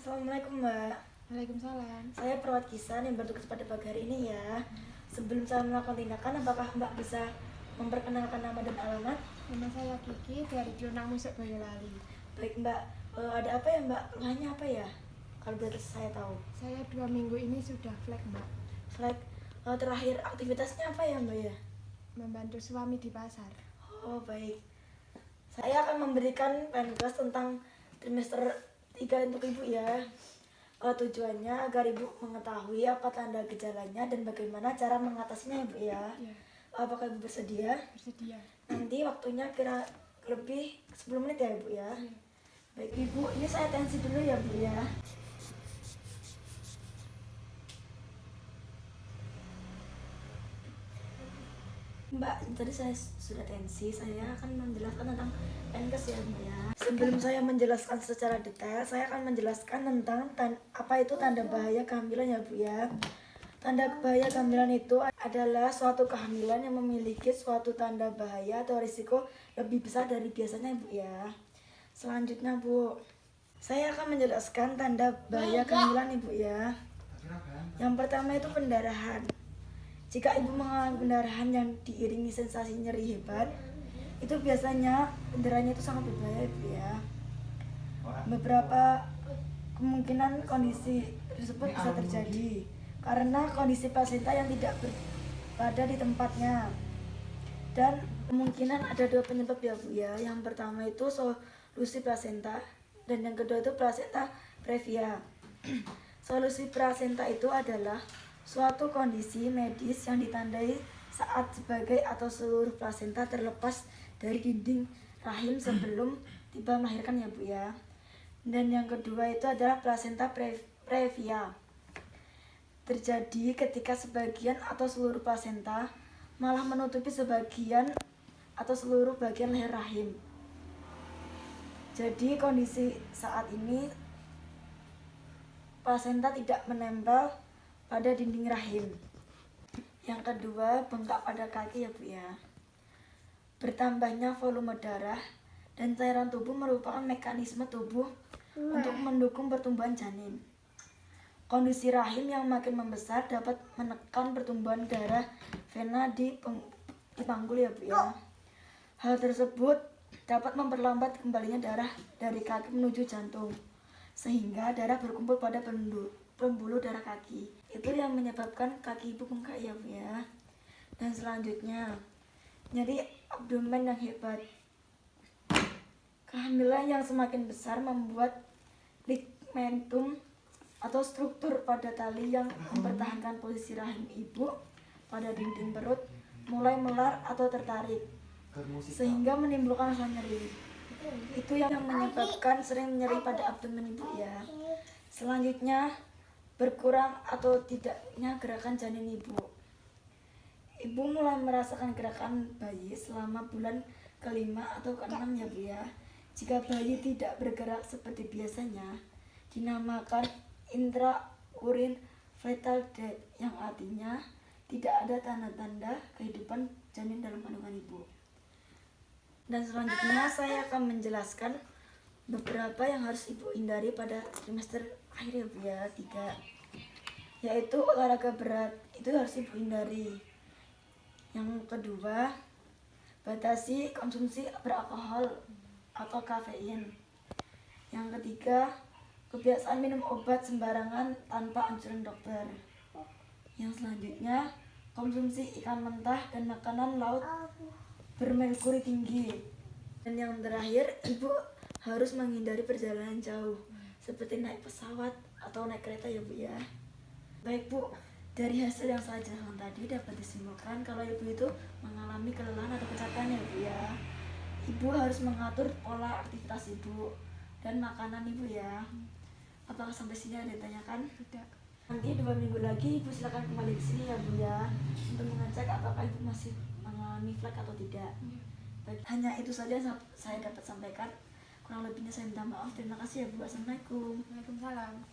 Assalamualaikum Mbak. Waalaikumsalam. Saya perawat Kisan yang bertugas pada pagi hari ini ya. Sebelum saya melakukan tindakan, apakah Mbak bisa memperkenalkan nama dan alamat? Nama saya Kiki dari Jurnal Musik Boyolali. Baik Mbak, ada apa ya Mbak? Keluhannya apa ya? Kalau boleh saya tahu. Saya 2 minggu ini sudah flek, Mbak. Flek, terakhir aktivitasnya apa ya Mbak ya? Membantu suami di pasar. Oh baik. Saya akan memberikan penkes tentang trimester 3 untuk Ibu ya. Tujuannya agar Ibu mengetahui apa tanda gejalanya dan bagaimana cara mengatasinya ya Bu ya. Ya, Apakah Ibu bersedia? bersedia. Nanti waktunya kira lebih 10 menit ya Ibu ya. Ya. Baik Ibu, ini saya tensi dulu ya Bu ya. Mbak, tadi saya sudah tensi, saya akan menjelaskan tentang penkes ya Mbak ya. Sebelum saya menjelaskan secara detail, saya akan menjelaskan tentang apa itu tanda bahaya kehamilan ya Bu ya. Tanda bahaya kehamilan itu adalah suatu kehamilan yang memiliki suatu tanda bahaya atau risiko lebih besar dari biasanya Bu ya. Selanjutnya Bu, saya akan menjelaskan tanda bahaya kehamilan Ibu ya. Yang pertama itu pendarahan. Jika ibu mengalami pendarahan yang diiringi sensasi nyeri hebat, itu biasanya pendarahannya itu sangat berbahaya Ibu ya. Beberapa kemungkinan kondisi tersebut bisa terjadi karena kondisi plasenta yang tidak berada di tempatnya. Dan kemungkinan ada 2 penyebab ya Bu ya. Yang pertama itu solusi plasenta dan yang kedua itu plasenta previa. Solusi plasenta itu adalah suatu kondisi medis yang ditandai saat sebagai atau seluruh plasenta terlepas dari dinding rahim sebelum tiba melahirkan ya Bu ya. Dan yang kedua itu adalah plasenta previa. Terjadi ketika sebagian atau seluruh plasenta malah menutupi sebagian atau seluruh bagian leher rahim. Jadi kondisi saat ini plasenta tidak menempel pada dinding rahim. Yang kedua, bengkak pada kaki ya Bu ya. Bertambahnya volume darah dan cairan tubuh merupakan mekanisme tubuh untuk mendukung pertumbuhan janin. Kondisi rahim yang makin membesar dapat menekan pertumbuhan darah vena di panggul ya Bu ya. Hal tersebut dapat memperlambat kembalinya darah dari kaki menuju jantung, sehingga darah berkumpul pada pembuluh darah kaki. Itu yang menyebabkan kaki ibu bengkak ya Bu ya. Dan selanjutnya, nyeri abdomen yang hebat. Kehamilan yang semakin besar membuat ligamentum atau struktur pada tali yang mempertahankan posisi rahim ibu pada dinding perut mulai melar atau tertarik, sehingga menimbulkan rasa nyeri. Itu yang menyebabkan sering nyeri pada abdomen ibu ya. Selanjutnya, berkurang atau tidaknya gerakan janin ibu. Ibu mulai merasakan gerakan bayi selama bulan ke-5 atau ke-6 ya Bu ya. Jika bayi tidak bergerak seperti biasanya, dinamakan intrauterine fetal death, yang artinya tidak ada tanda-tanda kehidupan janin dalam kandungan ibu. Dan selanjutnya saya akan menjelaskan beberapa yang harus ibu hindari pada trimester akhir ya Bu ya, 3, yaitu olahraga berat, itu harus ibu hindari. Yang kedua, batasi konsumsi beralkohol atau kafein. Yang ketiga, kebiasaan minum obat sembarangan tanpa anjuran dokter. Yang selanjutnya, konsumsi ikan mentah dan makanan laut bermerkuri tinggi. Dan yang terakhir, ibu harus menghindari perjalanan jauh seperti naik pesawat atau naik kereta ya Bu ya. Baik Bu, dari hasil yang saya jelaskan tadi dapat disimpulkan kalau ibu itu mengalami kelelahan atau kecapean ya Bu ya. Ibu harus mengatur pola aktivitas ibu dan makanan ibu ya. Apakah sampai sini ada yang ditanyakan? Tidak. Nanti 2 minggu lagi ibu silakan kembali ke sini ya Bu ya, untuk mengecek apakah ibu masih mengalami flek atau tidak. Ya. Baik, hanya itu saja saya dapat sampaikan. Kurang lebihnya saya minta maaf. Terima kasih ya Bu. Assalamualaikum. Waalaikumsalam.